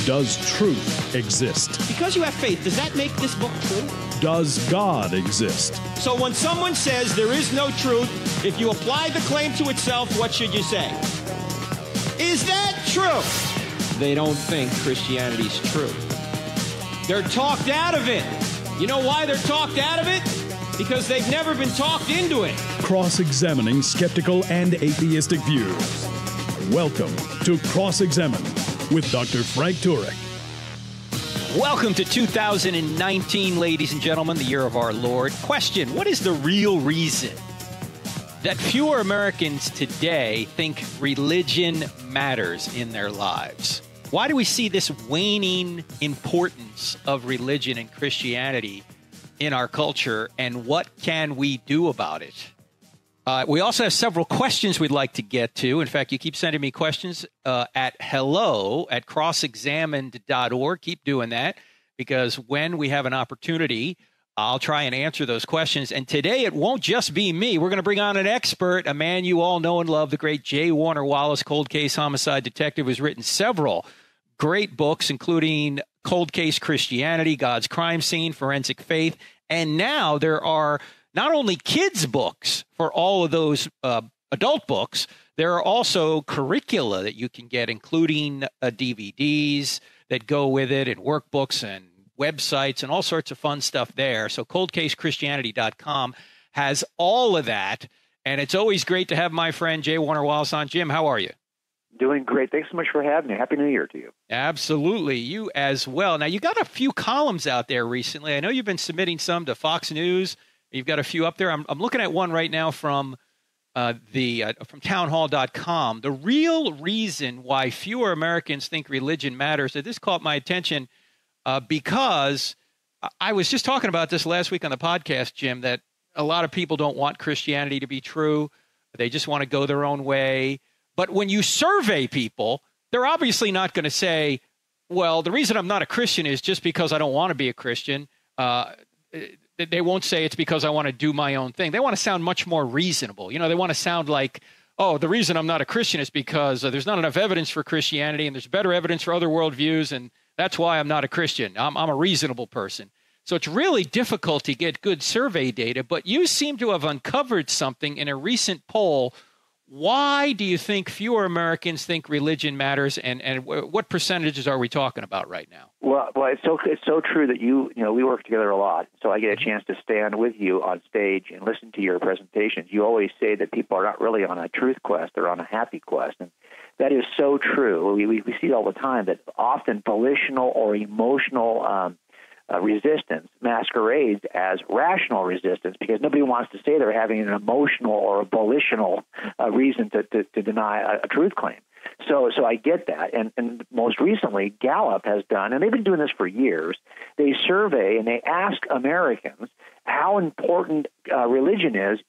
Does truth exist? Because you have faith, does that make this book true? Does God exist? So when someone says there is no truth, if you apply the claim to itself, what should you say? Is that true? They don't think Christianity's true. They're talked out of it. You know why they're talked out of it? Because they've never been talked into it. Cross-examining skeptical and atheistic views. Welcome to Cross-Examine with Dr. Frank Turek. Welcome to 2019, ladies and gentlemen, the year of our Lord. Question: what is the real reason that fewer Americans today think religion matters in their lives? Why do we see this waning importance of religion and Christianity in our culture, and what can we do about it? We also have several questions we'd like to get to. In fact, you keep sending me questions at hello@crossexamined.org. Keep doing that, because when we have an opportunity, I'll try and answer those questions. And today, it won't just be me. We're going to bring on an expert, a man you all know and love, the great J. Warner Wallace, cold case homicide detective, who's written several great books, including Cold Case Christianity, God's Crime Scene, Forensic Faith. And now there are not only kids' books for all of those adult books, there are also curricula that you can get, including DVDs that go with it, and workbooks and websites and all sorts of fun stuff there. So coldcasechristianity.com has all of that. And it's always great to have my friend J. Warner Wallace on. Jim, how are you? Doing great. Thanks so much for having me. Happy New Year to you. Absolutely. You as well. Now, you got a few columns out there recently. I know you've been submitting some to Fox News. You've got a few up there. I'm looking at one right now from from townhall.com. The real reason why fewer Americans think religion matters. This caught my attention because I was just talking about this last week on the podcast, Jim, that a lot of people don't want Christianity to be true. They just want to go their own way. But when you survey people, they're obviously not going to say, well, the reason I'm not a Christian is just because I don't want to be a Christian. They won't say it's because I want to do my own thing. They want to sound much more reasonable. You know, they want to sound like, oh, the reason I'm not a Christian is because there's not enough evidence for Christianity and there's better evidence for other worldviews, and that's why I'm not a Christian. I'm a reasonable person. So it's really difficult to get good survey data, but you seem to have uncovered something in a recent poll. Why do you think fewer Americans think religion matters, and what percentages are we talking about right now? Well, it's so true that you know we work together a lot, so I get a chance to stand with you on stage and listen to your presentations. You always say that people are not really on a truth quest; they're on a happy quest, and that is so true. We see all the time that often volitional or emotional resistance masquerades as rational resistance, because nobody wants to say they're having an emotional or a volitional reason to deny a truth claim. So I get that. And most recently, Gallup has done, and they've been doing this for years, they survey and they ask Americans how important religion is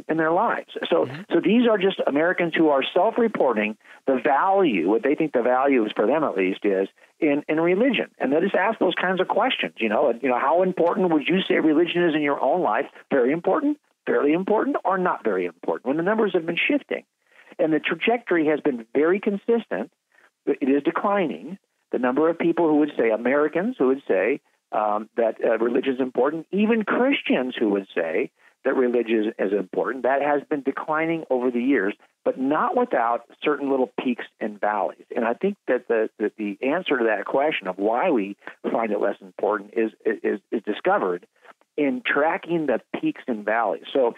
in their lives. So these are just Americans who are self-reporting the value, what they think the value is for them at least is in religion. And they just ask those kinds of questions, how important would you say religion is in your own life? Very important, fairly important, or not very important, when the numbers have been shifting. And the trajectory has been very consistent. It is declining. The number of people who would say, Americans who would say that religion is important, even Christians who would say that religion is important, that has been declining over the years, but not without certain little peaks and valleys. And I think that the answer to that question of why we find it less important is discovered in tracking the peaks and valleys. So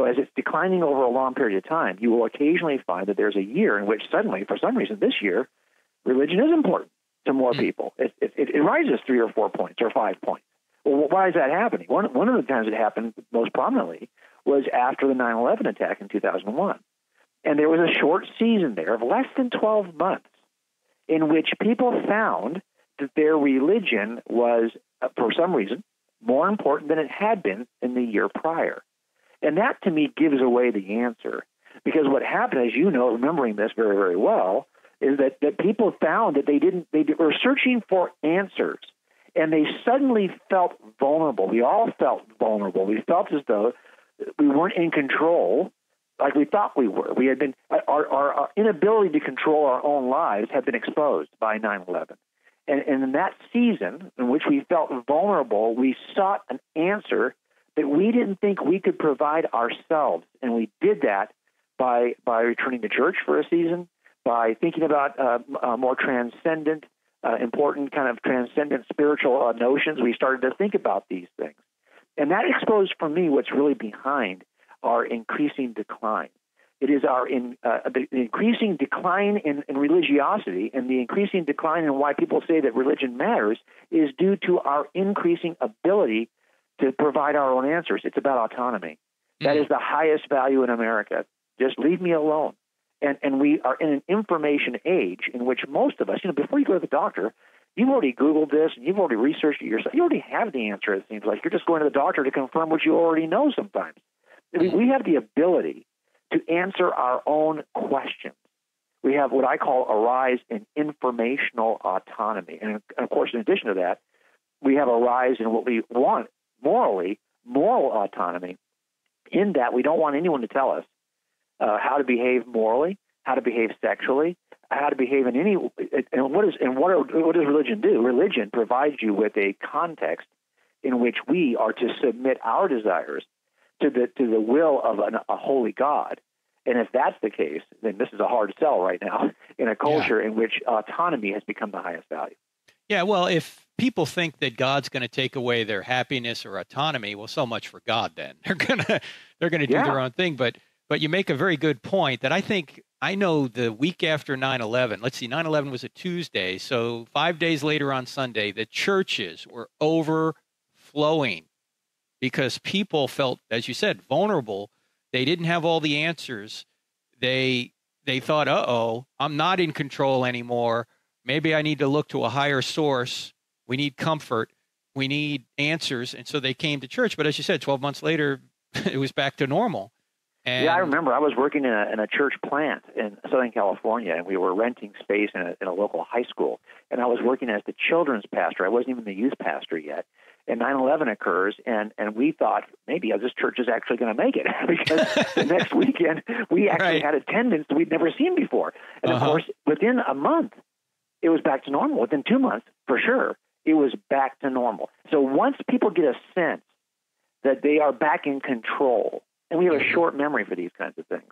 as it's declining over a long period of time, you will occasionally find that there's a year in which suddenly, for some reason this year, religion is important to more people. It rises 3 or 4 points or 5 points. Well, why is that happening? One of the times it happened most prominently was after the 9/11 attack in 2001. And there was a short season there of less than 12 months in which people found that their religion was, for some reason, more important than it had been in the year prior. And that, to me, gives away the answer. Because what happened, as you know, remembering this very, very well, is that people found that they were searching for answers, and they suddenly felt vulnerable. We all felt vulnerable. We felt as though we weren't in control like we thought we were. We had been our inability to control our own lives had been exposed by 9/11. And in that season in which we felt vulnerable, we sought an answer that we didn't think we could provide ourselves. And we did that by returning to church for a season, by thinking about more transcendent, important kind of transcendent spiritual notions. We started to think about these things. And that exposed for me what's really behind our increasing decline. It is the increasing decline in religiosity, and the increasing decline in why people say that religion matters is due to our increasing ability to provide our own answers. It's about autonomy. That is the highest value in America. Just leave me alone. And we are in an information age in which most of us, before you go to the doctor, you've already Googled this and you've already researched it yourself. You already have the answer, it seems like. You're just going to the doctor to confirm what you already know sometimes. I mean, we have the ability to answer our own questions. We have what I call a rise in informational autonomy. And of course, in addition to that, we have a rise in what we want morally, moral autonomy, in that we don't want anyone to tell us how to behave morally, how to behave sexually, how to behave in any. And what does religion do? Religion provides you with a context in which we are to submit our desires to the will of a holy God. And if that's the case, then this is a hard sell right now in a culture in which autonomy has become the highest value. Yeah, well, if people think that God's going to take away their happiness or autonomy, well, so much for God then. They're going to do their own thing. But you make a very good point that I know the week after 9/11, let's see, 9/11 was a Tuesday. So 5 days later on Sunday, the churches were overflowing because people felt, as you said, vulnerable. They didn't have all the answers. They thought, uh-oh, I'm not in control anymore. Maybe I need to look to a higher source. We need comfort. We need answers. And so they came to church. But as you said, 12 months later, it was back to normal. And I remember I was working in a church plant in Southern California, and we were renting space in a local high school. And I was working as the children's pastor. I wasn't even the youth pastor yet. And 9/11 occurs, and we thought maybe this church is actually going to make it because the next weekend we actually had attendance that we'd never seen before. And of course, within a month, it was back to normal. Within 2 months, for sure, it was back to normal. So once people get a sense that they are back in control, and we have a short memory for these kinds of things,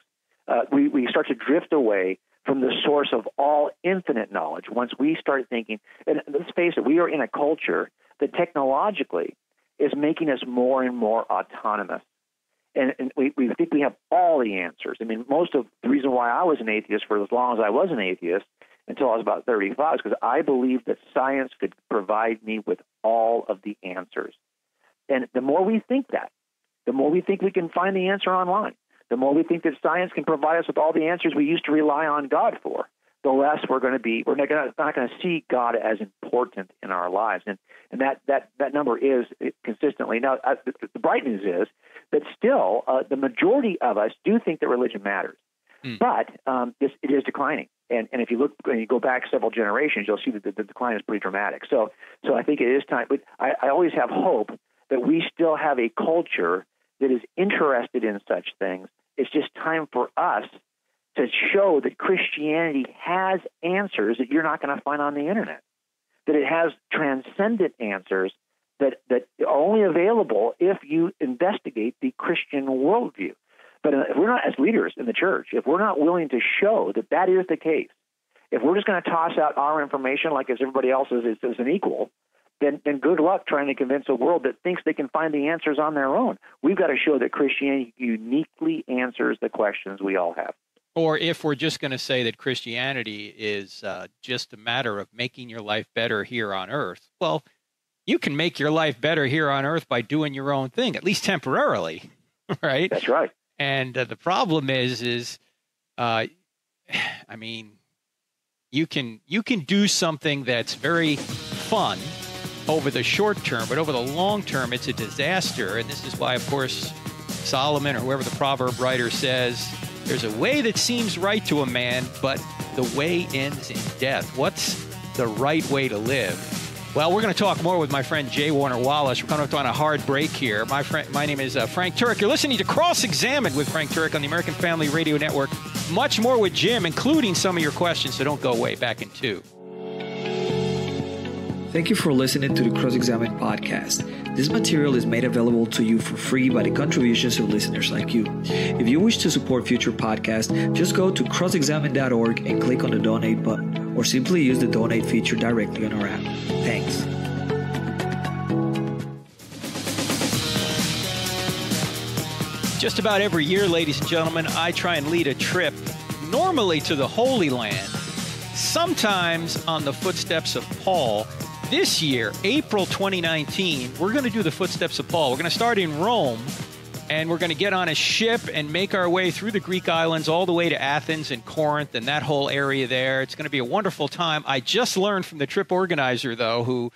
we start to drift away from the source of all infinite knowledge. Once we start thinking, and let's face it, we are in a culture that technologically is making us more and more autonomous. And we think we have all the answers. I mean, most of the reason why I was an atheist for as long as I was an atheist until I was about 35 is because I believed that science could provide me with all of the answers. And the more we think that, the more we think we can find the answer online, the more we think that science can provide us with all the answers we used to rely on God for, the less we're going to be, we're not going to see God as important in our lives. And that number is consistently. Now, the bright news is that still the majority of us do think that religion matters, but it is declining. And if you look, when you go back several generations, you'll see that the decline is pretty dramatic. So I think it is time. But I always have hope that we still have a culture that is interested in such things. It's just time for us to show that Christianity has answers that you're not going to find on the internet, that it has transcendent answers that are only available if you investigate the Christian worldview. But if we're not, as leaders in the church, if we're not willing to show that that is the case, if we're just going to toss out our information like as everybody else's as an equal, then good luck trying to convince a world that thinks they can find the answers on their own. We've got to show that Christianity uniquely answers the questions we all have. Or if we're just going to say that Christianity is just a matter of making your life better here on earth, well, you can make your life better here on earth by doing your own thing, at least temporarily, right? That's right. And the problem is, I mean, you can do something that's very fun over the short term, but over the long term, it's a disaster. And this is why, of course, Solomon or whoever the proverb writer says, there's a way that seems right to a man, but the way ends in death. What's the right way to live? Well, we're going to talk more with my friend J. Warner Wallace. We're coming up on a hard break here. My name is Frank Turek. You're listening to Cross-Examined with Frank Turek on the American Family Radio Network. Much more with Jim, including some of your questions, so don't go away. Back in 2. Thank you for listening to the Cross-Examine podcast. This material is made available to you for free by the contributions of listeners like you. If you wish to support future podcasts, just go to crossexamine.org and click on the donate button, or simply use the donate feature directly on our app. Thanks. Just about every year, ladies and gentlemen, I try and lead a trip, normally to the Holy Land, sometimes on the footsteps of Paul. This year, April 2019, we're going to do the footsteps of Paul. We're going to start in Rome, and we're going to get on a ship and make our way through the Greek islands all the way to Athens and Corinth and that whole area there. It's going to be a wonderful time. I just learned from the trip organizer, though, who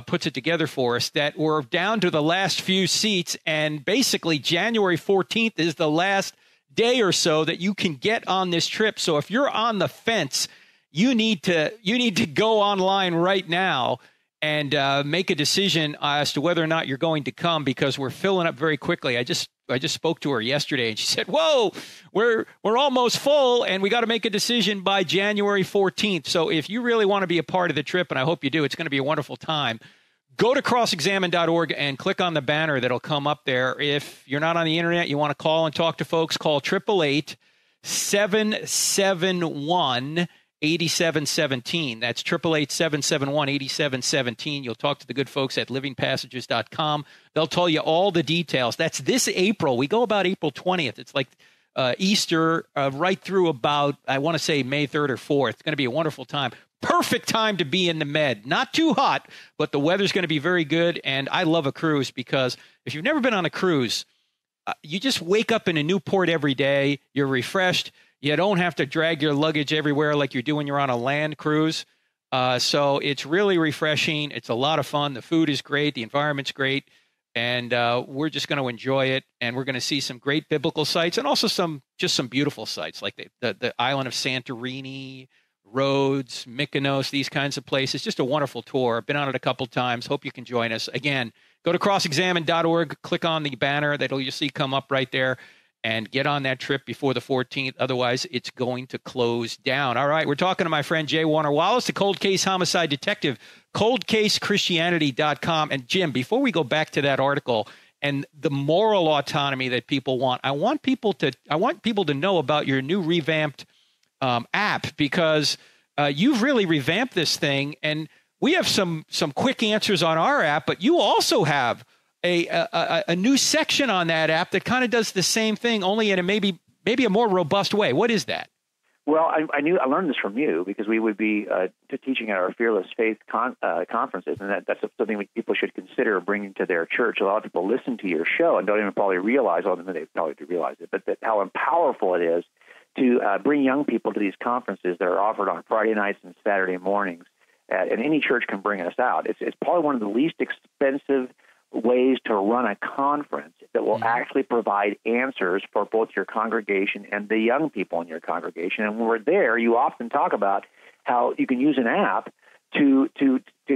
puts it together for us, that we're down to the last few seats, and basically January 14th is the last day or so that you can get on this trip. So if you're on the fence, you need to go online right now and make a decision as to whether or not you're going to come, because we're filling up very quickly. I just spoke to her yesterday, and she said, "Whoa, we're almost full, and we got to make a decision by January 14th." So if you really want to be a part of the trip, and I hope you do, it's going to be a wonderful time. Go to crossexamine.org and click on the banner that'll come up there. If you're not on the internet, you want to call and talk to folks, call 888-771 8717. That's 888-771-8717. You'll talk to the good folks at livingpassages.com. They'll tell you all the details. That's this April. We go about April 20th. It's like Easter right through about, I want to say, May 3rd or 4th. It's going to be a wonderful time. Perfect time to be in the Med. Not too hot, but the weather's going to be very good. And I love a cruise, because if you've never been on a cruise, you just wake up in a new port every day. You're refreshed. You don't have to drag your luggage everywhere like you do when you're on a land cruise. So it's really refreshing. It's a lot of fun. The food is great. The environment's great. And we're just going to enjoy it. And we're going to see some great biblical sites, and also some beautiful sites like the island of Santorini, Rhodes, Mykonos, these kinds of places. Just a wonderful tour. I've been on it a couple times. Hope you can join us. Again, go to crossexamine.org, click on the banner that you'll see come up right there, and get on that trip before the 14th. Otherwise, it's going to close down. All right, we're talking to my friend J. Warner Wallace, the cold case homicide detective, coldcasechristianity.com. And Jim, before we go back to that article and the moral autonomy that people want, I want people to know about your new revamped app, because you've really revamped this thing, and we have some quick answers on our app, but you also have a new section on that app that kind of does the same thing, only in a maybe a more robust way. What is that? Well, I learned this from you, because we would be teaching at our Fearless Faith conferences, and that's something people should consider bringing to their church. A lot of people listen to your show and don't even probably realize, although they probably do realize it, but how powerful it is to bring young people to these conferences that are offered on Friday nights and Saturday mornings. And any church can bring us out. It's probably one of the least expensive ways to run a conference that will actually provide answers for both your congregation and the young people in your congregation. And when we're there, you often talk about how you can use an app to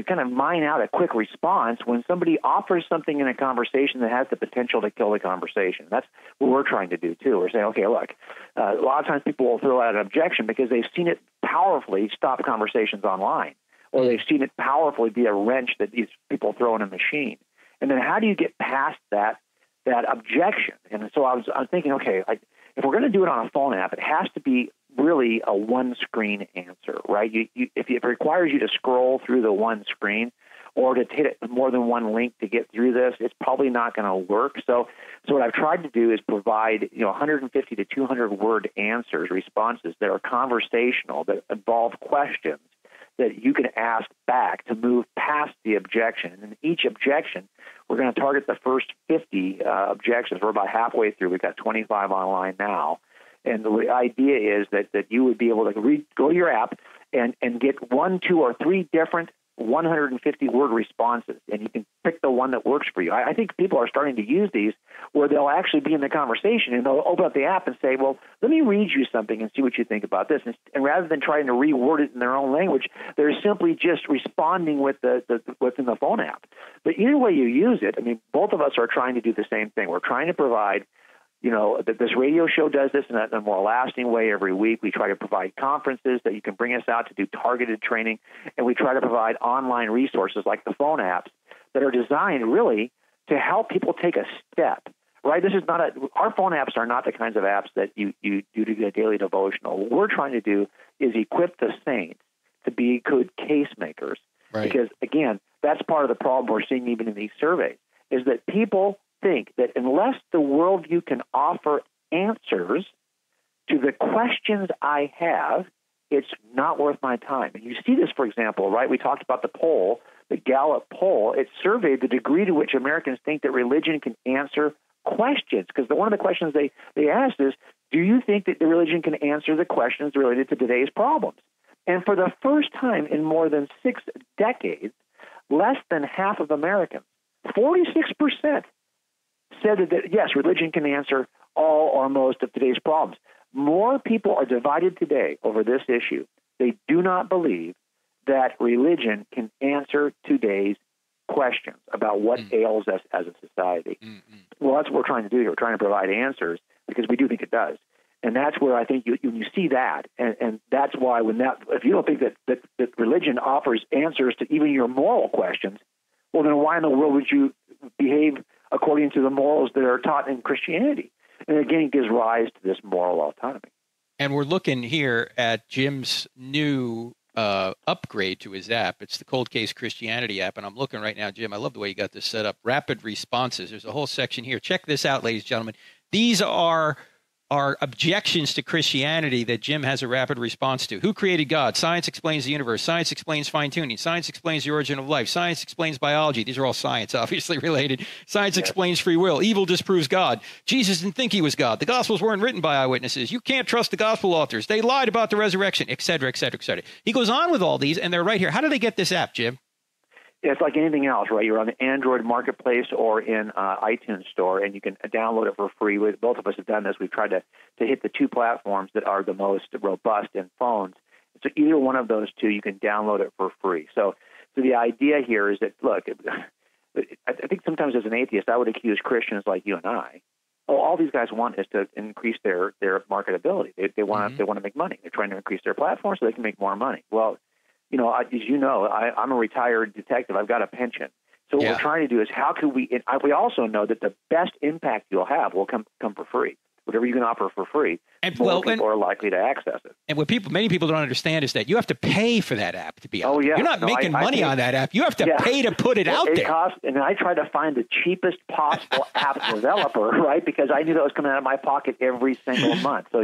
kind of mine out a quick response when somebody offers something in a conversation that has the potential to kill the conversation. That's what we're trying to do, too. We're saying, okay, look, a lot of times people will throw out an objection because they've seen it powerfully stop conversations online, or they've seen it powerfully be a wrench that these people throw in a machine. And then how do you get past that objection? And so I was thinking, okay, if we're going to do it on a phone app, it has to be really a one-screen answer, right? If it requires you to scroll through the one screen or to hit more than one link to get through this, it's probably not going to work. So what I've tried to do is provide 150 to 200-word answers, responses that are conversational, that involve questions that you can ask back to move past the objection. And in each objection, we're going to target the first 50 objections. We're about halfway through. We've got 25 online now. And the idea is that you would be able to go to your app and get 1, 2, or 3 different 150-word responses, and you can pick the one that works for you. I think people are starting to use these where they'll actually be in the conversation, and they'll open up the app and say, well, let me read you something and see what you think about this. And rather than trying to reword it in their own language, they're simply just responding with what's in the phone app. But either way you use it, I mean, both of us are trying to do the same thing. We're trying to provide This radio show does this in a more lasting way every week. We try to provide conferences that you can bring us out to do targeted training, and we try to provide online resources like the phone apps that are designed really to help people take a step, right? Our phone apps are not the kinds of apps that you do to get a daily devotional. What we're trying to do is equip the saints to be good case makers. Right. Because, again, that's part of the problem we're seeing even in these surveys, is that people think that unless the worldview can offer answers to the questions I have, it's not worth my time. And you see this, for example, right? We talked about the poll, the Gallup poll. It surveyed the degree to which Americans think that religion can answer questions. Because one of the questions they asked is, do you think that the religion can answer the questions related to today's problems? And for the first time in more than 6 decades, less than half of Americans, 46%, said that, yes, religion can answer all or most of today's problems. More people are divided today over this issue. They do not believe that religion can answer today's questions about what ails us as a society. Well, that's what we're trying to do here. We're trying to provide answers because we do think it does. And that's where I think you see that. And that's why if you don't think that religion offers answers to even your moral questions, well, then why in the world would you behave according to the morals that are taught in Christianity? And again, it gives rise to this moral autonomy. And we're looking here at Jim's new upgrade to his app. It's the Cold Case Christianity app. And I'm looking right now, Jim, I love the way you got this set up. Rapid responses. There's a whole section here. Check this out, ladies and gentlemen. These are objections to Christianity that Jim has a rapid response to. Who created God? Science explains the universe. Science explains fine-tuning. Science explains the origin of life. Science explains biology. These are all science, obviously related. Science explains free will. Evil disproves God. Jesus didn't think he was God. The Gospels weren't written by eyewitnesses. You can't trust the Gospel authors. They lied about the resurrection, et cetera, et cetera, et cetera. He goes on with all these, and they're right here. How do they get this app, Jim? It's like anything else, right? You're on the Android marketplace or in iTunes store, and you can download it for free. Both of us have done this. We've tried to hit the two platforms that are the most robust in phones. So either one of those two, you can download it for free. So the idea here is that, look, I think sometimes as an atheist, I would accuse Christians like you and I, all these guys want is to increase their marketability. They want to make money. They're trying to increase their platform so they can make more money. Well, I'm a retired detective. I've got a pension. So what we're trying to do is how can we also know that the best impact you'll have will come for free. Whatever you can offer for free, more people are likely to access it. And what many people don't understand is that you have to pay for that app to be out. You're not making money on that app. You have to pay to put it out there. Costs, and I tried to find the cheapest possible app developer, right? Because I knew that was coming out of my pocket every single month. So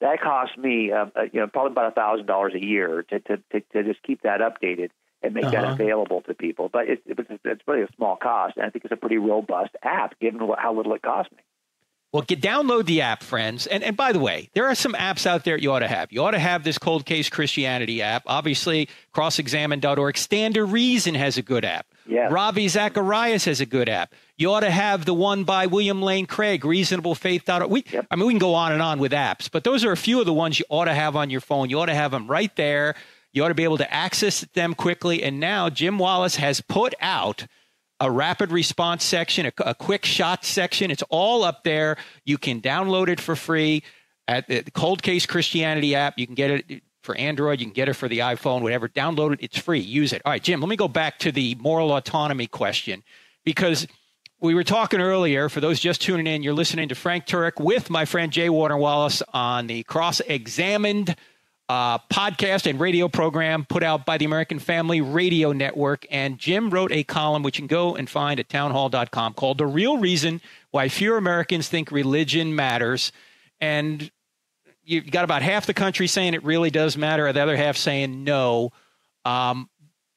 that cost me, probably about $1,000 a year to just keep that updated and make that available to people. But it's really a small cost, and I think it's a pretty robust app given how little it cost me. Well, download the app, friends. And by the way, there are some apps out there you ought to have. You ought to have this Cold Case Christianity app. Obviously, crossexamine.org. Stand to Reason has a good app. Yes. Ravi Zacharias has a good app. You ought to have the one by William Lane Craig, reasonablefaith.org. We can go on and on with apps, but those are a few of the ones you ought to have on your phone. You ought to have them right there. You ought to be able to access them quickly. And now Jim Wallace has put out a rapid response section, a quick shot section. It's all up there. You can download it for free at the Cold Case Christianity app. You can get it for Android. You can get it for the iPhone, whatever. Download it. It's free. Use it. All right, Jim, let me go back to the moral autonomy question, because we were talking earlier, for those just tuning in, you're listening to Frank Turek with my friend J. Warner Wallace on the Cross-Examined podcast and radio program put out by the American Family Radio Network. And Jim wrote a column, which you can go and find at townhall.com, called The Real Reason Why Fewer Americans Think Religion Matters. And you've got about half the country saying it really does matter, the other half saying no. And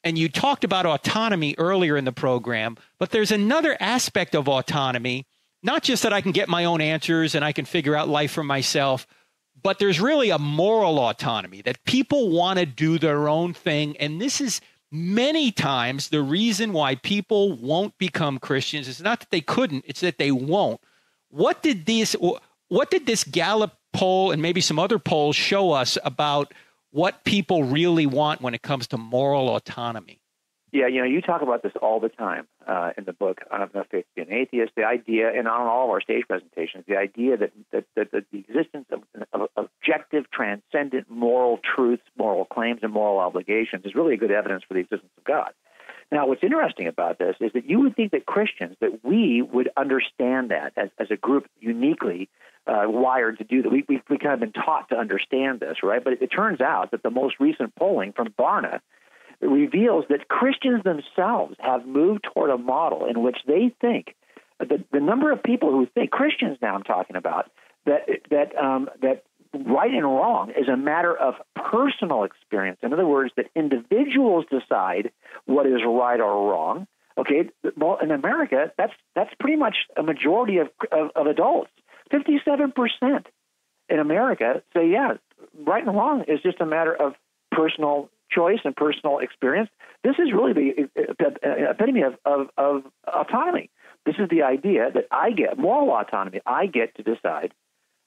you talked about autonomy earlier in the program, but there's another aspect of autonomy, not just that I can get my own answers and I can figure out life for myself, but there's really a moral autonomy that people want to do their own thing. And this is many times the reason why people won't become Christians. It's not that they couldn't, it's that they won't. What did this Gallup poll and maybe some other polls show us about what people really want when it comes to moral autonomy? Yeah, you talk about this all the time in the book, I Don't Have Faith to Be an Atheist, the idea, and on all of our stage presentations, the idea that the existence of objective, transcendent moral truths, moral claims, and moral obligations is really good evidence for the existence of God. Now, what's interesting about this is that you would think that Christians, that we would understand that as a group uniquely wired to do that. We've kind of been taught to understand this, right? But it turns out that the most recent polling from Barna reveals that Christians themselves have moved toward a model in which they think the number of people who think, Christians now I'm talking about, that right and wrong is a matter of personal experience. In other words, that individuals decide what is right or wrong. Okay, well, in America, that's pretty much a majority of adults. 57% in America say, yeah, right and wrong is just a matter of personal choice and personal experience. This is really the epitome of autonomy. This is the idea that I get moral autonomy. I get to decide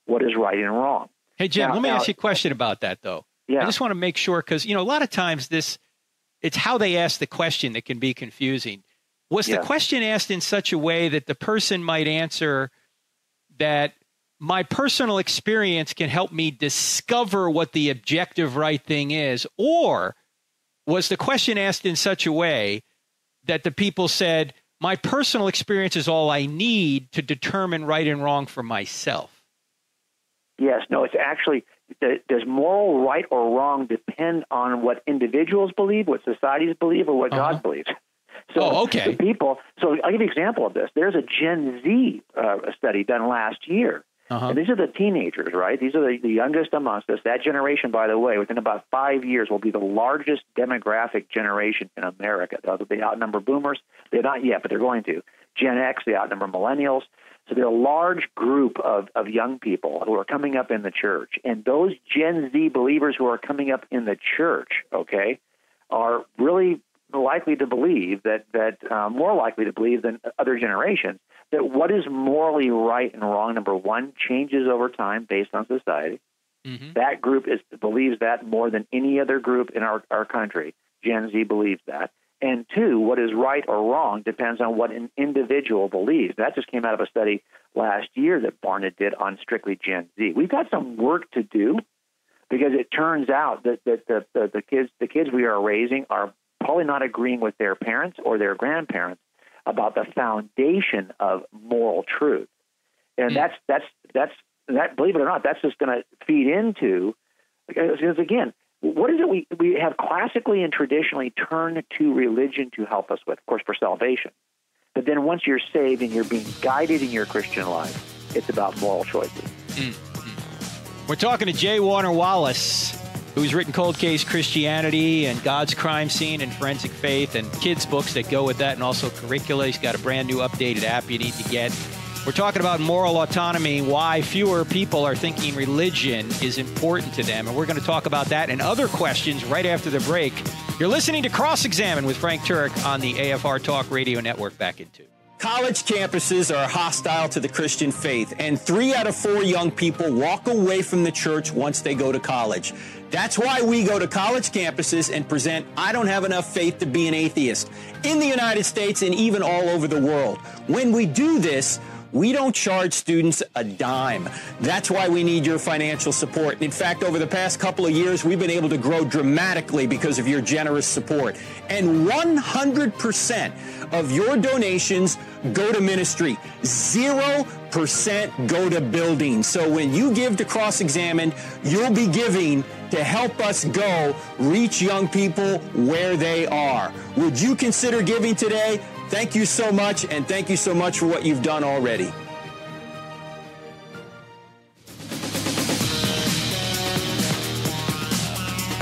what is right and wrong. Hey, Jim, let me ask you a question about that, though. Yeah. I just want to make sure, because, a lot of times it's how they ask the question that can be confusing. Was the question asked in such a way that the person might answer that my personal experience can help me discover what the objective right thing is? Or was the question asked in such a way that the people said, my personal experience is all I need to determine right and wrong for myself? Yes. No, it's actually, does moral right or wrong depend on what individuals believe, what societies believe, or what God believes? So okay. The people, so I'll give you an example of this. There's a Gen Z study done last year. And these are the teenagers, right? These are the youngest amongst us. That generation, by the way, within about 5 years will be the largest demographic generation in America. They outnumber boomers. They're not yet, but they're going to. Gen X, they outnumber millennials. So they're a large group of young people who are coming up in the church. And those Gen Z believers who are coming up in the church, okay, are really likely to believe more likely to believe than other generations, that what is morally right and wrong, number one, changes over time based on society. That group believes that more than any other group in our country. Gen Z believes that. And two, what is right or wrong depends on what an individual believes. That just came out of a study last year that Barna did on strictly Gen Z. We've got some work to do, because it turns out that the kids we are raising are probably not agreeing with their parents or their grandparents about the foundation of moral truth. And that's believe it or not, that's just going to feed into, because again, what is it we have classically and traditionally turned to religion to help us with? Of course, for salvation. But then once you're saved and you're being guided in your Christian life, it's about moral choices. We're talking to J. Warner Wallace, who's written Cold Case Christianity and God's Crime Scene and Forensic Faith and kids' books that go with that, and also curricula. He's got a brand new updated app you need to get. We're talking about moral autonomy, why fewer people are thinking religion is important to them. And we're going to talk about that and other questions right after the break. You're listening to Cross-Examine with Frank Turek on the AFR Talk Radio Network. Back in 2. College campuses are hostile to the Christian faith, and 3 out of 4 young people walk away from the church once they go to college. That's why we go to college campuses and present I Don't Have Enough Faith to Be an Atheist in the United States and even all over the world. When we do this, we don't charge students a dime. That's why we need your financial support. In fact, over the past couple of years, we've been able to grow dramatically because of your generous support. And 100% of your donations go to ministry. 0% go to building. So when you give to Cross-Examine, you'll be giving to help us go reach young people where they are. Would you consider giving today? Thank you so much, and thank you so much for what you've done already.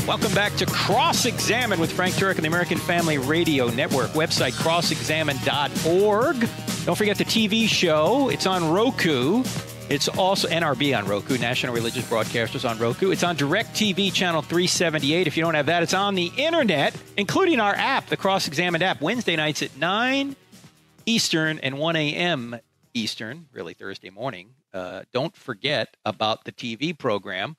Welcome back to Cross-Examine with Frank Turek and the American Family Radio Network. Website, crossexamine.org. Don't forget the TV show. It's on Roku. It's also NRB on Roku, National Religious Broadcasters on Roku. It's on DirecTV channel 378. If you don't have that, it's on the internet, including our app, the Cross-Examined app, Wednesday nights at 9 Eastern and 1 a.m. Eastern, really Thursday morning. Don't forget about the TV program.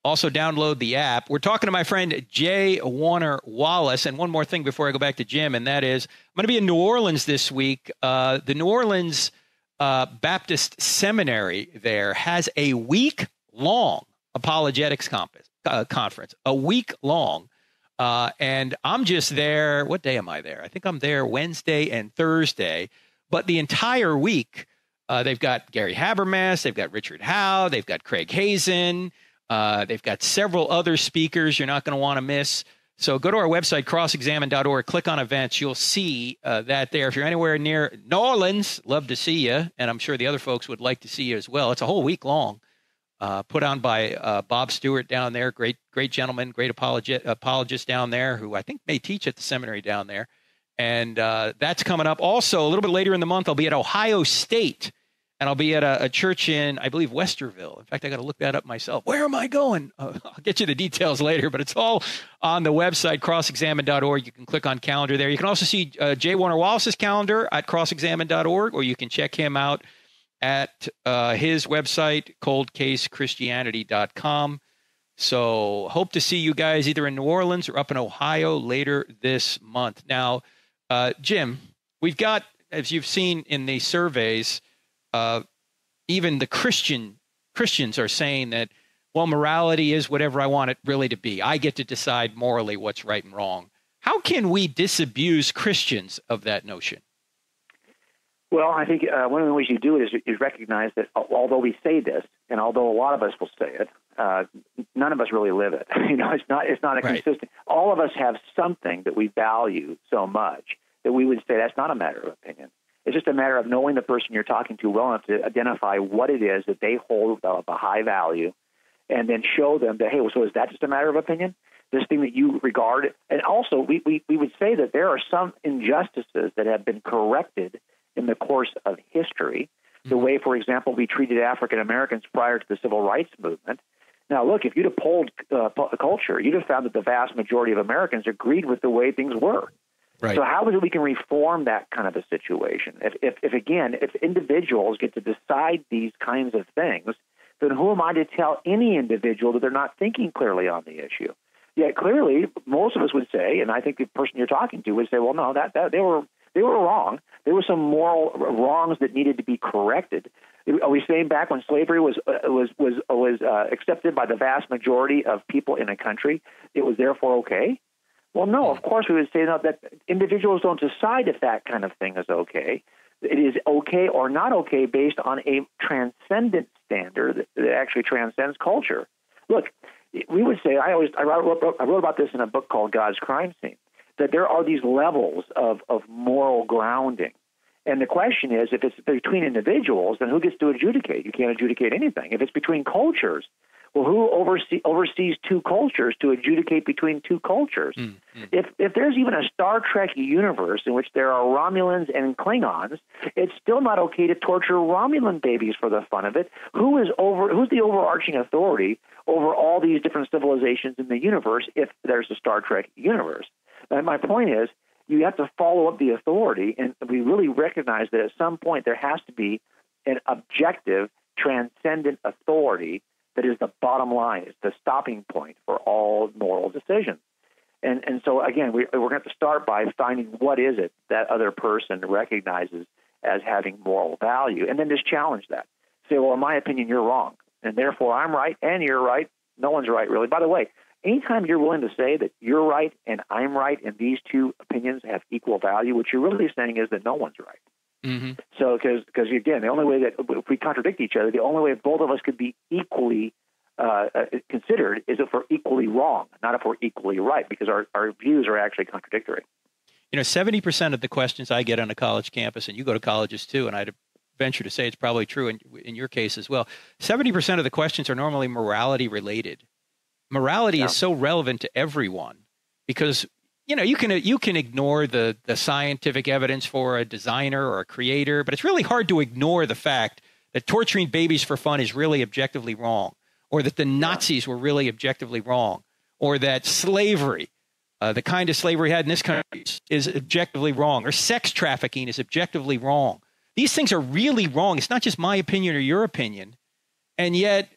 Also, download the app. We're talking to my friend J. Warner Wallace. And one more thing before I go back to Jim, and that is I'm going to be in New Orleans this week. The New Orleans Baptist Seminary there has a week-long apologetics conference, a week long. And I'm just there. What day am I there? I think I'm there Wednesday and Thursday. But the entire week, they've got Gary Habermas, they've got Richard Howe, they've got Craig Hazen. They've got several other speakers you're not going to want to miss. So go to our website, crossexamine.org, click on events. You'll see that there. If you're anywhere near New Orleans, love to see you. And I'm sure the other folks would like to see you as well. It's a whole week long, put on by Bob Stewart down there. Great gentleman, great apologist down there who I think may teach at the seminary down there. And that's coming up. Also, a little bit later in the month, I'll be at Ohio State. And I'll be at a church in, I believe, Westerville. In fact, I got to look that up myself. Where am I going? I'll get you the details later, but it's all on the website, crossexamine.org. You can click on calendar there. You can also see J. Warner Wallace's calendar at crossexamine.org, or you can check him out at his website, coldcasechristianity.com. So hope to see you guys either in New Orleans or up in Ohio later this month. Now, Jim, we've got, as you've seen in the surveys, even the Christians are saying that, well, morality is whatever I want it really to be. I get to decide morally what's right and wrong. How can we disabuse Christians of that notion? Well, I think one of the ways you do it is recognize that although we say this, and although a lot of us will say it, none of us really live it. It's not a consistent. All of us have something that we value so much that we would say that's not a matter of opinion. It's just a matter of knowing the person you're talking to well enough to identify what it is that they hold of a high value, and then show them that, hey, well, so is that just a matter of opinion? This thing that you regard, and also we would say that there are some injustices that have been corrected in the course of history. The way, for example, we treated African Americans prior to the Civil Rights Movement. Now, look, if you'd have polled culture, you'd have found that the vast majority of Americans agreed with the way things were. Right. So how is it we can reform that kind of a situation? If individuals get to decide these kinds of things, then who am I to tell any individual that they're not thinking clearly on the issue? Yet clearly, most of us would say, and I think the person you're talking to would say, well, no, that they were wrong. There were some moral wrongs that needed to be corrected. Are we saying back when slavery was accepted by the vast majority of people in a country, it was therefore okay? Well, no, of course we would say that individuals don't decide if that kind of thing is okay. It is okay or not okay based on a transcendent standard that actually transcends culture. Look, we would say, I wrote about this in a book called God's Crime Scene, that there are these levels of moral grounding. And the question is, if it's between individuals, then who gets to adjudicate? You can't adjudicate anything. If it's between cultures, well, who oversees two cultures to adjudicate between two cultures? Mm-hmm. If there's even a Star Trek universe in which there are Romulans and Klingons, it's still not okay to torture Romulan babies for the fun of it. Who's the overarching authority over all these different civilizations in the universe if there's a Star Trek universe? And my point is, you have to follow up the authority, and we really recognize that at some point there has to be an objective, transcendent authority that is the bottom line, it's the stopping point for all moral decisions. And so, again, we're going to have to start by finding what is it that other person recognizes as having moral value, and then just challenge that. Say, well, in my opinion, you're wrong, and therefore I'm right and you're right. No one's right, really. By the way, anytime you're willing to say that you're right and I'm right and these two opinions have equal value, what you're really saying is that no one's right. Mm-hmm. So, because again, the only way that if we contradict each other, the only way both of us could be equally considered is if we're equally wrong, not if we're equally right, because our views are actually contradictory. 70% of the questions I get on a college campus, and you go to colleges too, and I'd venture to say it's probably true in your case as well, 70% of the questions are normally morality related. Morality is so relevant to everyone because you can ignore the scientific evidence for a designer or a creator, but it's really hard to ignore the fact that torturing babies for fun is really objectively wrong, or that the Nazis were really objectively wrong, or that slavery, the kind of slavery had in this country, is objectively wrong, or sex trafficking is objectively wrong. These things are really wrong. It's not just my opinion or your opinion, and yet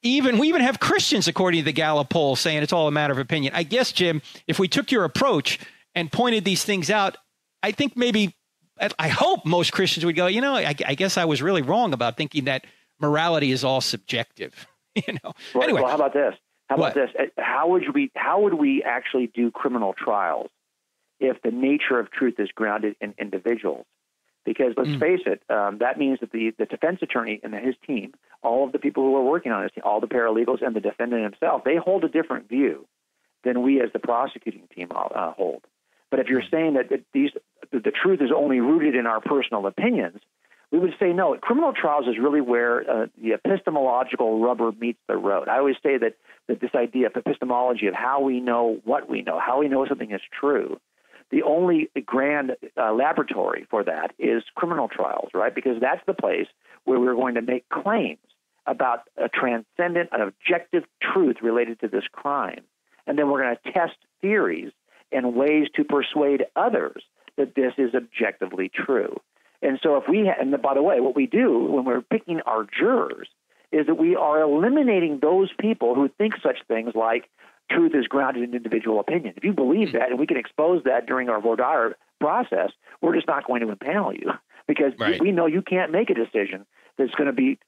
we even have Christians, according to the Gallup poll, saying it's all a matter of opinion. I guess, Jim, if we took your approach and pointed these things out, I think maybe, I hope most Christians would go, I guess I was really wrong about thinking that morality is all subjective. Well, anyway. Well, how about this? How would we actually do criminal trials if the nature of truth is grounded in individuals? Because let's face it, that means that the defense attorney and his team, all of the people who are working on this, all the paralegals and the defendant himself, they hold a different view than we as the prosecuting team hold. But if you're saying that the truth is only rooted in our personal opinions, we would say no. Criminal trials is really where the epistemological rubber meets the road. I always say that this idea of epistemology of how we know what we know, how we know something is true, the only grand laboratory for that is criminal trials, right? Because that's the place where we're going to make claims about a transcendent, an objective truth related to this crime. And then we're going to test theories and ways to persuade others that this is objectively true. And so and by the way, what we do when we're picking our jurors is that we are eliminating those people who think such things like truth is grounded in individual opinion. If you believe that, and we can expose that during our voir dire process, we're just not going to impanel you because we know you can't make a decision that's going to be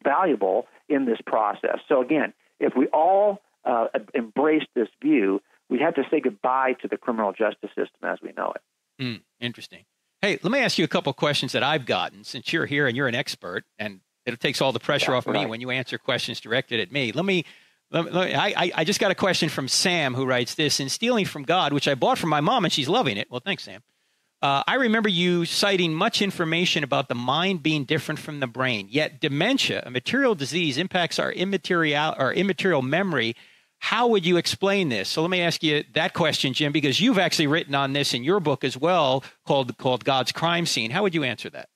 valuable in this process. So again, if we all embrace this view, we have to say goodbye to the criminal justice system as we know it. Interesting. Hey, let me ask you a couple of questions that I've gotten since you're here and you're an expert, and it takes all the pressure off me when you answer questions directed at me. I just got a question from Sam who writes this: in Stealing from God, which I bought from my mom and she's loving it. Well, thanks, Sam. I remember you citing much information about the mind being different from the brain, yet dementia, a material disease, impacts our immaterial memory. How would you explain this? So let me ask you that question, Jim, because you've actually written on this in your book as well, called God's Crime Scene. How would you answer that?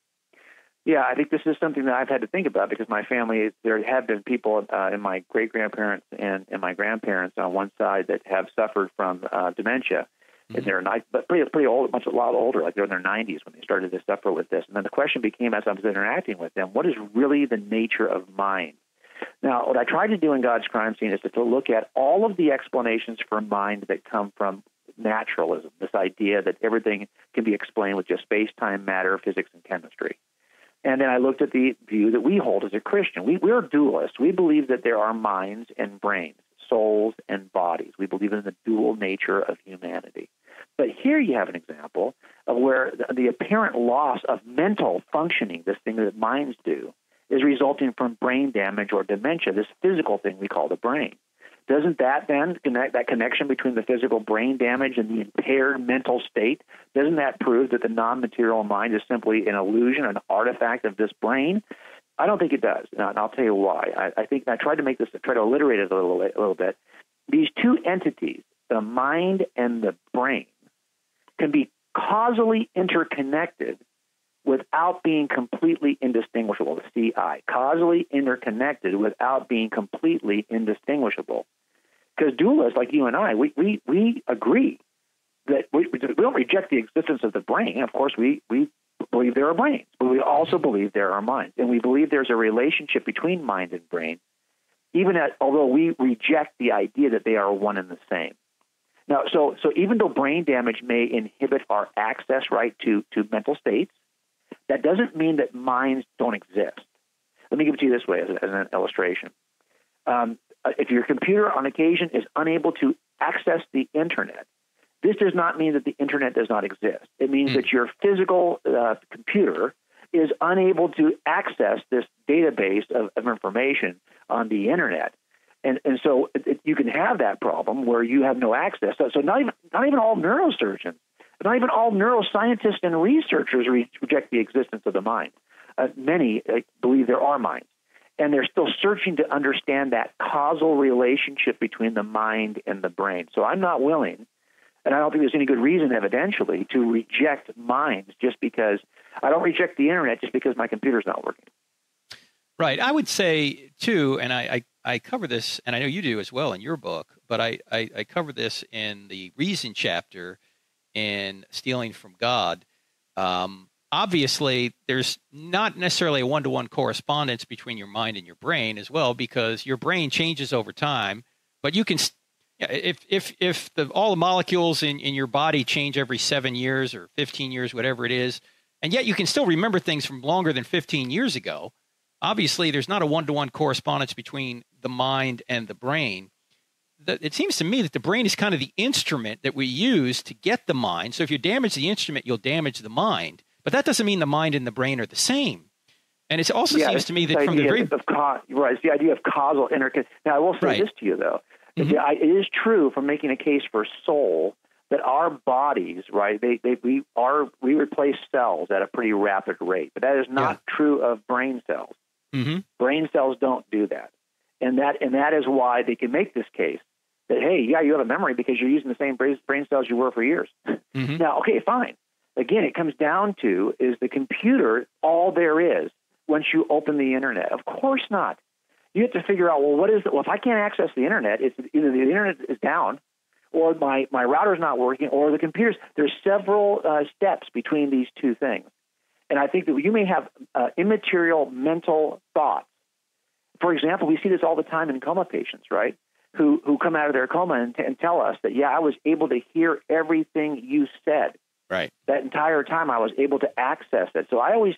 Yeah, I think this is something that I've had to think about because my family, there have been people in my great-grandparents and my grandparents on one side that have suffered from dementia. And they're pretty old, a lot older, like they're in their 90s when they started to suffer with this. And then the question became, as I was interacting with them, what is really the nature of mind? Now, what I tried to do in God's Crime Scene is to look at all of the explanations for mind that come from naturalism, this idea that everything can be explained with just space-time, matter, physics, and chemistry. And then I looked at the view that we hold as a Christian. We're dualists. We believe that there are minds and brains, souls and bodies. We believe in the dual nature of humanity. But here you have an example of where the apparent loss of mental functioning, this thing that minds do, is resulting from brain damage or dementia, this physical thing we call the brain. Doesn't that then that connection between the physical brain damage and the impaired mental state, doesn't that prove that the non-material mind is simply an illusion, an artifact of this brain? I don't think it does, and I'll tell you why. I think I tried to alliterate it a little bit. These two entities, the mind and the brain, can be causally interconnected without being completely indistinguishable, the CI, causally interconnected without being completely indistinguishable. Because dualists like you and I, we agree that we don't reject the existence of the brain. Of course, we believe there are brains, but we also believe there are minds. And we believe there's a relationship between mind and brain, although we reject the idea that they are one and the same. Now, so even though brain damage may inhibit our access, right, to mental states, that doesn't mean that minds don't exist. Let me give it to you this way as an illustration. If your computer on occasion is unable to access the internet, this does not mean that the internet does not exist. It means that your physical computer is unable to access this database of information on the internet. And so you can have that problem where you have no access. So not even all neurosurgeons, not even all neuroscientists and researchers reject the existence of the mind. Many believe there are minds. And they're still searching to understand that causal relationship between the mind and the brain. So I'm not willing, and I don't think there's any good reason evidentially to reject minds just because I don't reject the internet just because my computer's not working. Right. I would say, too, and I cover this, and I know you do as well in your book, but I cover this in the reason chapter in Stealing from God. obviously there's not necessarily a one-to-one correspondence between your mind and your brain as well, because your brain changes over time. But you can, if all the molecules in your body change every 7 years or 15 years, whatever it is, and yet you can still remember things from longer than 15 years ago, obviously there's not a one-to-one correspondence between the mind and the brain. It seems to me that the brain is kind of the instrument that we use to get the mind. So if you damage the instrument, you'll damage the mind. But that doesn't mean the mind and the brain are the same. And it also seems to me that from the very... Right, it's the idea of causal interconnection. Now, I will say this to you, though. Mm-hmm. It is true for making a case for soul that our bodies, right, we replace cells at a pretty rapid rate. But that is not true of brain cells. Mm-hmm. Brain cells don't do that. And that is why they can make this case that, hey, yeah, you have a memory because you're using the same brain cells you were for years. Mm-hmm. Now, okay, fine. Again, it comes down to, is the computer all there is once you open the internet? Of course not. You have to figure out, well, what is it? Well, if I can't access the internet, it's either the internet is down, or my router's not working, or the computer's. There's several steps between these two things. And I think that you may have immaterial mental thoughts. For example, we see this all the time in coma patients, right? Who come out of their coma and tell us that, yeah, I was able to hear everything you said. Right. That entire time I was able to access it. So I always,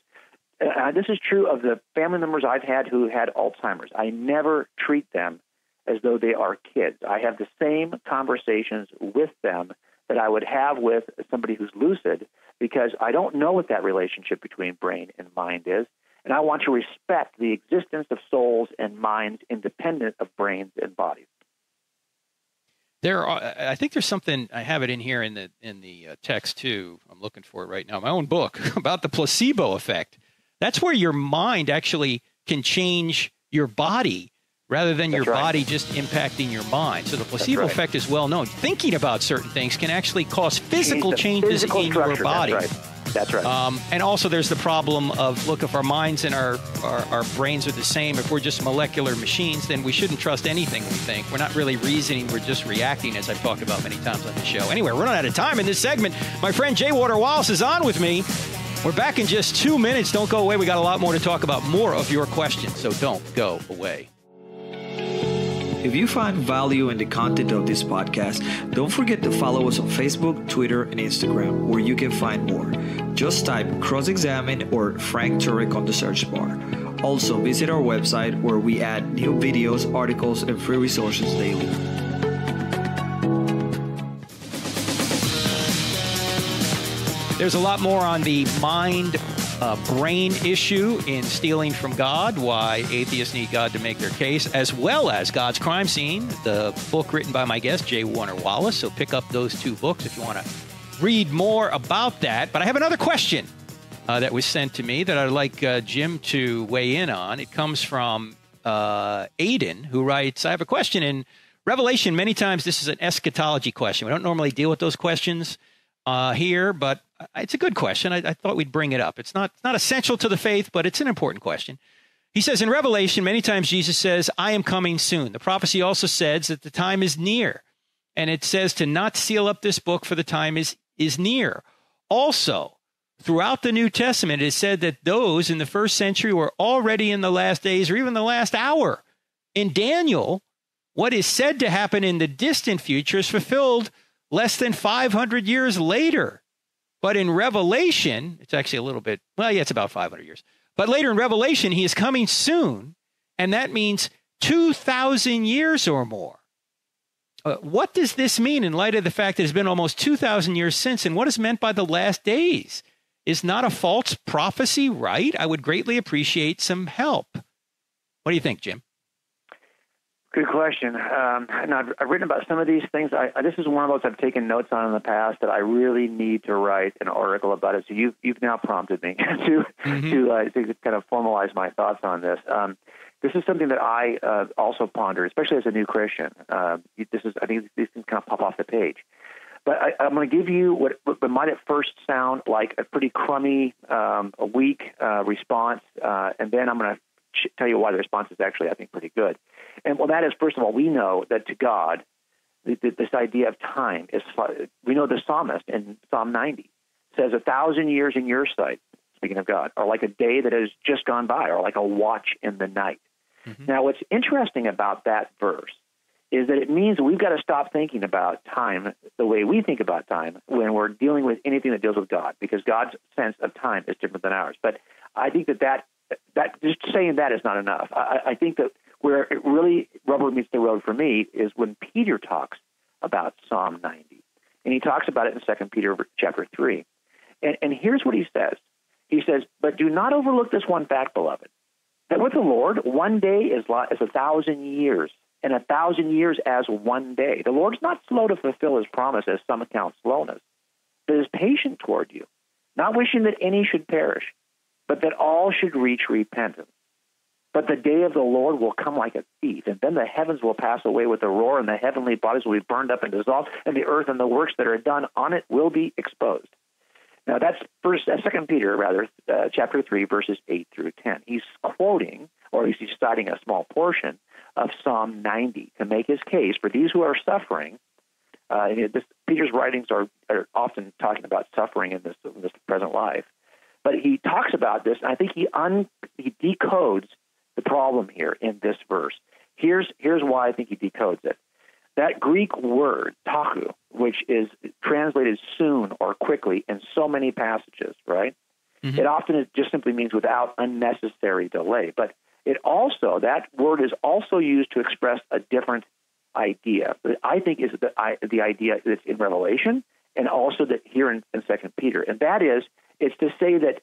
this is true of the family members I've had who had Alzheimer's. I never treat them as though they are kids. I have the same conversations with them that I would have with somebody who's lucid, because I don't know what that relationship between brain and mind is. And I want to respect the existence of souls and minds independent of brains and bodies. I think there's something, I have it in here in the text too. I'm looking for it right now. My own book about the placebo effect. That's where your mind actually can change your body rather than your body just impacting your mind. So the placebo effect is well known. Thinking about certain things can actually cause physical changes in your body. That's right. And also there's the problem of, look, if our minds and our brains are the same, if we're just molecular machines, then we shouldn't trust anything we think. We're not really reasoning, we're just reacting, as I've talked about many times on the show. Anyway, we're running out of time in this segment. My friend J. Water Wallace is on with me. We're back in just 2 minutes. Don't go away. We got a lot more to talk about, more of your questions, so don't go away. If you find value in the content of this podcast, don't forget to follow us on Facebook, Twitter, and Instagram, where you can find more. Just type Cross-Examine or Frank Turek on the search bar. Also, visit our website where we add new videos, articles, and free resources daily. There's a lot more on the mind-brain issue in Stealing from God, Why Atheists Need God to Make Their Case, as well as God's Crime Scene, the book written by my guest, J. Warner Wallace. So pick up those two books if you want to read more about that. But I have another question that was sent to me that I'd like Jim to weigh in on. It comes from Aiden, who writes, I have a question in Revelation. Many times this is an eschatology question. We don't normally deal with those questions here, but it's a good question. I thought we'd bring it up. It's not essential to the faith, but it's an important question. He says, in Revelation, many times Jesus says, I am coming soon. The prophecy also says that the time is near. And it says to not seal up this book, for the time is near. Also, throughout the New Testament, it is said that those in the first century were already in the last days or even the last hour. In Daniel, what is said to happen in the distant future is fulfilled less than 500 years later. But in Revelation, it's actually a little bit, it's about 500 years. But later in Revelation, he is coming soon, and that means 2,000 years or more. What does this mean in light of the fact that it's been almost 2,000 years since, and what is meant by the last days? Is not a false prophecy right? I would greatly appreciate some help. What do you think, Jim? Good question. And I've written about some of these things. This is one of those I've taken notes on in the past that I really need to write an article about it. So you've now prompted me to kind of formalize my thoughts on this. This is something that I also ponder, especially as a new Christian. I think these things kind of pop off the page. But I'm going to give you what might at first sound like a pretty crummy, a weak response, and then I'm going to tell you why the response is actually, I think, pretty good. And that is, first of all, we know that to God, this idea of time is, we know the psalmist in Psalm 90 says 1,000 years in your sight speaking of God, or like a day that has just gone by, or like a watch in the night. Mm-hmm. Now, what's interesting about that verse is that it means we've got to stop thinking about time the way we think about time when we're dealing with anything that deals with God, because God's sense of time is different than ours. But I think that just saying that is not enough. I think that where it really rubber meets the road for me is when Peter talks about Psalm 90. And he talks about it in 2 Peter chapter 3. And here's what he says. He says, "But do not overlook this one fact, beloved, that with the Lord, one day is 1,000 years, and 1,000 years as one day. The Lord's not slow to fulfill his promise, as some account slowness, but is patient toward you, not wishing that any should perish, but that all should reach repentance. But the day of the Lord will come like a thief, and then the heavens will pass away with a roar, and the heavenly bodies will be burned up and dissolved, and the earth and the works that are done on it will be exposed." Now, that's 2 Peter, chapter 3, verses 8 through 10. He's quoting, or he's citing a small portion of Psalm 90 to make his case for these who are suffering. Peter's writings are often talking about suffering in this present life. But he talks about this, and I think he decodes the problem here in this verse. Here's why I think he decodes it. That Greek word, taku, which is translated soon or quickly in so many passages, right? Mm-hmm. It often just simply means without unnecessary delay. But that word is also used to express a different idea. I think is the idea that's in Revelation, and also that here in 2 Peter. And that is, it's to say that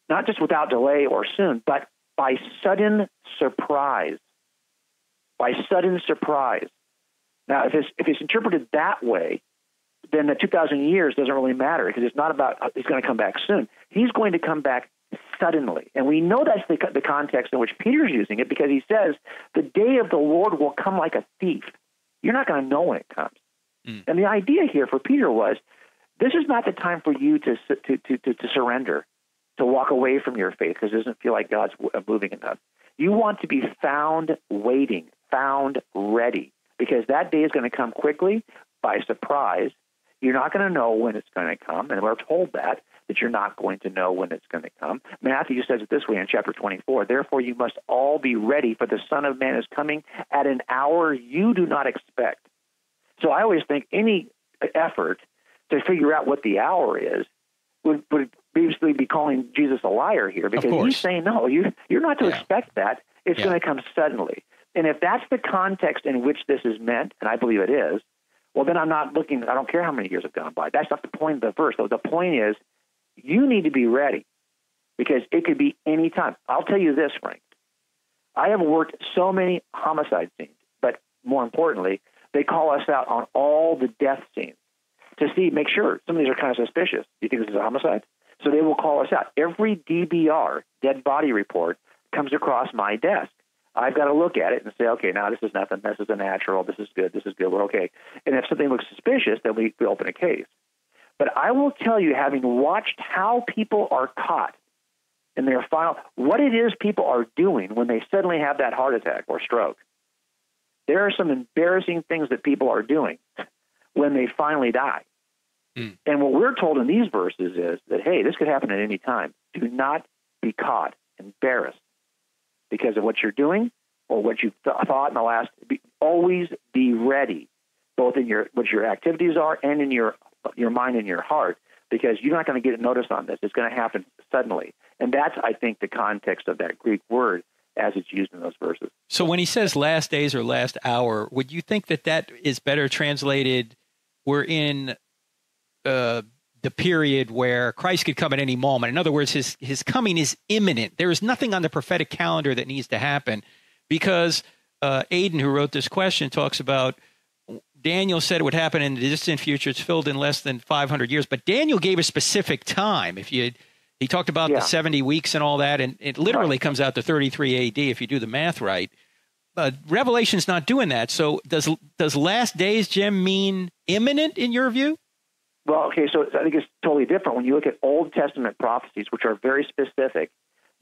not just without delay or soon, but by sudden surprise. By sudden surprise. Now, if it's interpreted that way, then the 2,000 years doesn't really matter, because it's not about he's going to come back soon. He's going to come back suddenly. And we know that's the context in which Peter's using it, because he says, the day of the Lord will come like a thief. You're not going to know when it comes. Mm. And the idea here for Peter was, this is not the time for you to surrender, to walk away from your faith because it doesn't feel like God's moving enough. You want to be found waiting, found ready, because that day is going to come quickly by surprise. You're not going to know when it's going to come, and we're told that you're not going to know when it's going to come. Matthew says it this way in chapter 24, "Therefore you must all be ready, for the Son of Man is coming at an hour you do not expect." So I always think any effort to figure out what the hour is would basically be calling Jesus a liar here, because he's saying, no, you're not to expect that. It's going to come suddenly. And if that's the context in which this is meant, and I believe it is, well, then I don't care how many years have gone by. That's not the point of the verse, though. The point is, you need to be ready, because it could be any time. I'll tell you this, Frank. I have worked so many homicide scenes, but more importantly, they call us out on all the death scenes to make sure some of these are kind of suspicious. Do you think this is a homicide? So they will call us out. Every DBR, dead body report, comes across my desk. I've got to look at it and say, okay, now this is nothing. This is a natural. This is good. We're okay. And if something looks suspicious, then we open a case. But I will tell you, having watched how people are caught in their what it is people are doing when they suddenly have that heart attack or stroke. There are some embarrassing things that people are doing when they finally die. Mm. And what we're told in these verses is that, hey, this could happen at any time. Do not be caught embarrassed because of what you're doing or what you've thought in the last. Always be ready, both in what your activities are and in your mind and your heart, because you're not going to get notice on this. It's going to happen suddenly. And that's, I think, the context of that Greek word as it's used in those verses. So when he says last days or last hour, would you think that is better translated, we're in the period where Christ could come at any moment? In other words, his coming is imminent. There is nothing on the prophetic calendar that needs to happen, because Aiden, who wrote this question, talks about Daniel said it would happen in the distant future. It's filled in less than 500 years. But Daniel gave a specific time. He talked about the 70 weeks and all that, and it literally comes out to 33 AD if you do the math right. Revelation's not doing that. So does last days, Jim, mean imminent in your view? Well, okay, so I think it's totally different when you look at Old Testament prophecies, which are very specific.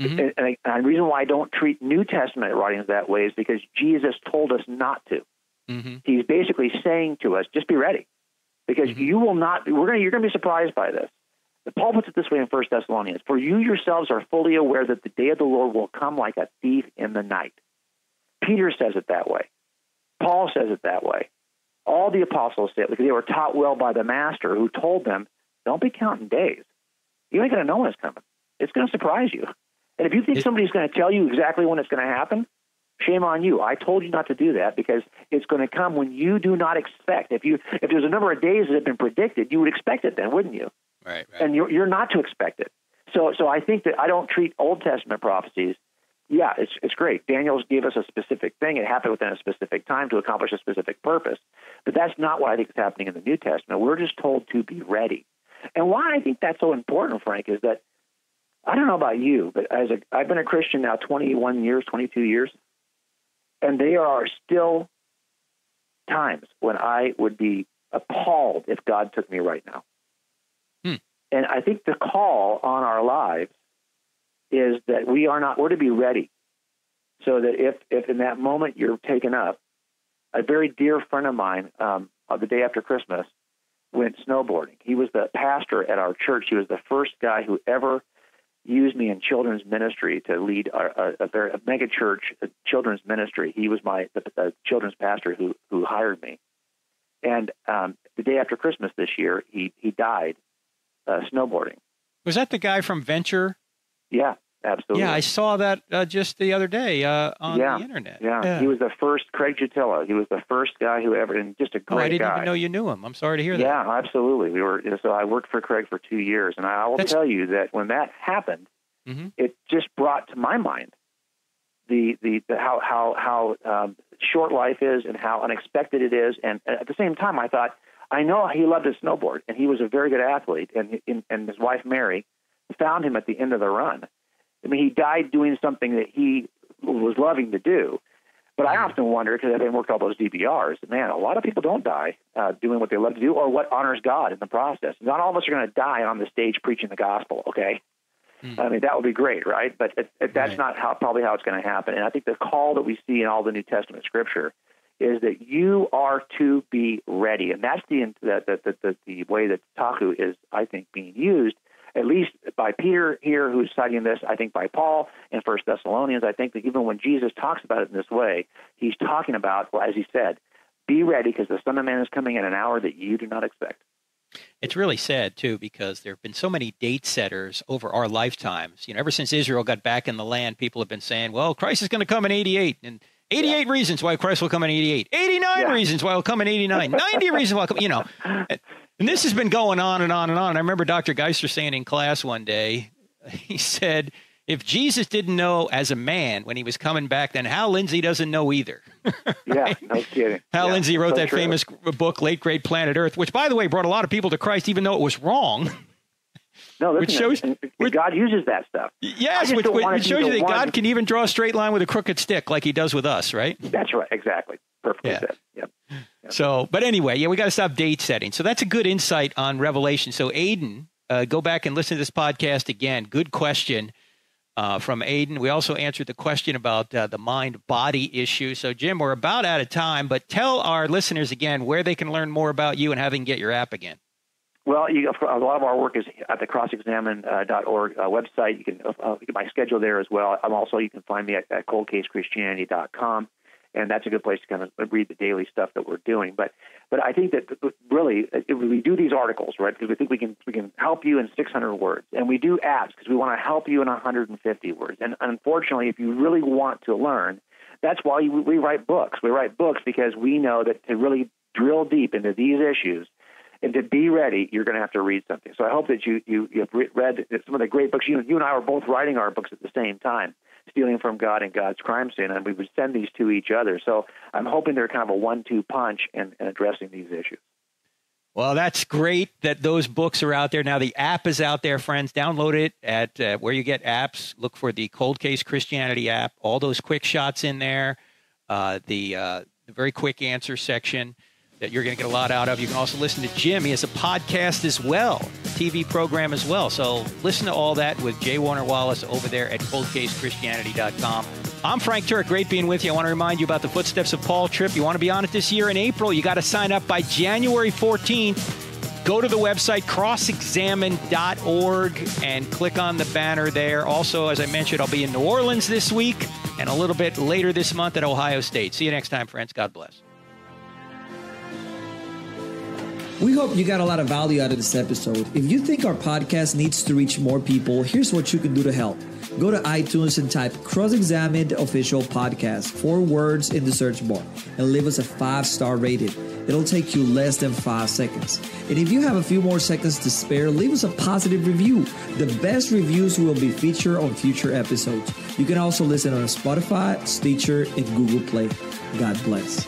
Mm-hmm. And the reason why I don't treat New Testament writings that way is because Jesus told us not to. Mm-hmm. He's basically saying to us, just be ready, because you will not. You're going to be surprised by this. Paul puts it this way in 1 Thessalonians, for you yourselves are fully aware that the day of the Lord will come like a thief in the night. Peter says it that way. Paul says it that way. All the apostles say it because they were taught well by the master who told them, don't be counting days. You ain't going to know when it's coming. It's going to surprise you. And if you think somebody's going to tell you exactly when it's going to happen, shame on you. I told you not to do that because it's going to come when you do not expect. If there's a number of days that have been predicted, you would expect it then, wouldn't you? Right. And you're not to expect it. So I think that I don't treat Old Testament prophecies. Yeah, it's great. Daniel gave us a specific thing. It happened within a specific time to accomplish a specific purpose. But that's not what I think is happening in the New Testament. We're just told to be ready. And why I think that's so important, Frank, is that I don't know about you, but I've been a Christian now 21 years, 22 years, and there are still times when I would be appalled if God took me right now. And I think the call on our lives is that we're to be ready. So that if in that moment you're taken up, a very dear friend of mine, the day after Christmas, went snowboarding. He was the pastor at our church. He was the first guy who ever used me in children's ministry to lead a mega church children's ministry. He was the children's pastor who hired me. And the day after Christmas this year, he died snowboarding. Was that the guy from Venture? Yeah, absolutely. Yeah, I saw that just the other day on the internet. Yeah, he was the first, Craig Jutilla. He was the first guy who ever, and just a great guy. I didn't even know you knew him. I'm sorry to hear that. Yeah, absolutely. So I worked for Craig for 2 years, and I will tell you that when that happened, it just brought to my mind the how short life is and how unexpected it is. And at the same time, I thought, I know he loved to snowboard, and he was a very good athlete, and his wife, Mary, found him at the end of the run. I mean, he died doing something that he was loving to do. But I often wonder, because I've worked all those DBRs, man, a lot of people don't die doing what they love to do or what honors God in the process. Not all of us are going to die on the stage preaching the gospel, okay? I mean, that would be great, right? But that's not probably how it's going to happen. And I think the call that we see in all the New Testament Scripture is that you are to be ready. And that's the way that taku is, I think, being used, at least by Peter here, who's citing this, I think by Paul in 1 Thessalonians. I think that even when Jesus talks about it in this way, he's talking about, well, as he said, be ready because the Son of Man is coming in an hour that you do not expect. It's really sad, too, because there have been so many date setters over our lifetimes. Ever since Israel got back in the land, people have been saying, well, Christ is going to come in 88, and 88 reasons why Christ will come in 88, 89 reasons why he'll come in 89, 90 reasons why he'll come, And this has been going on and on and on. I remember Dr. Geister saying in class one day, he said, if Jesus didn't know as a man when he was coming back, then Hal Lindsey doesn't know either. Right? Yeah, no kidding. Hal Lindsey wrote that famous book, Late Great Planet Earth, which, by the way, brought a lot of people to Christ, even though it was wrong. No, listen, God uses that stuff. Yes, which shows you that God can even draw a straight line with a crooked stick like he does with us, right? That's right, exactly. Perfectly said. Yep. So, but anyway, we got to stop date setting. So that's a good insight on Revelation. So Aiden, go back and listen to this podcast again. Good question from Aiden. We also answered the question about the mind-body issue. So, Jim, we're about out of time, but tell our listeners again where they can learn more about you and how they can get your app again. Well, a lot of our work is at the crossexamine.org website. You can get my schedule there as well. You can find me at coldcasechristianity.com, and that's a good place to kind of read the daily stuff that we're doing. But I think that really we do these articles, right, because we think we can help you in 600 words, and we do apps because we want to help you in 150 words. And unfortunately, if you really want to learn, that's why we write books. We write books because we know that to really drill deep into these issues, and to be ready, you're going to have to read something. So I hope that you have read some of the great books. You and I were both writing our books at the same time, Stealing from God and God's Crime Scene, and we would send these to each other. So I'm hoping they're kind of a 1-2 punch in addressing these issues. Well, that's great that those books are out there. Now the app is out there, friends. Download it at where you get apps. Look for the Cold Case Christianity app. All those quick shots in there, the very quick answer section that you're going to get a lot out of. You can also listen to Jim. He has a podcast as well, TV program as well. So listen to all that with J. Warner Wallace over there at coldcasechristianity.com. I'm Frank Turek. Great being with you. I want to remind you about the Footsteps of Paul trip. You want to be on it this year in April. You got to sign up by January 14th. go to the website, crossexamine.org, and click on the banner there. Also, as I mentioned, I'll be in New Orleans this week and a little bit later this month at Ohio State. See you next time, friends. God bless. We hope you got a lot of value out of this episode. If you think our podcast needs to reach more people, here's what you can do to help. Go to iTunes and type Cross-Examined Official Podcast, 4 words in the search bar, and leave us a 5-star rating. It'll take you less than 5 seconds. And if you have a few more seconds to spare, leave us a positive review. The best reviews will be featured on future episodes. You can also listen on Spotify, Stitcher, and Google Play. God bless.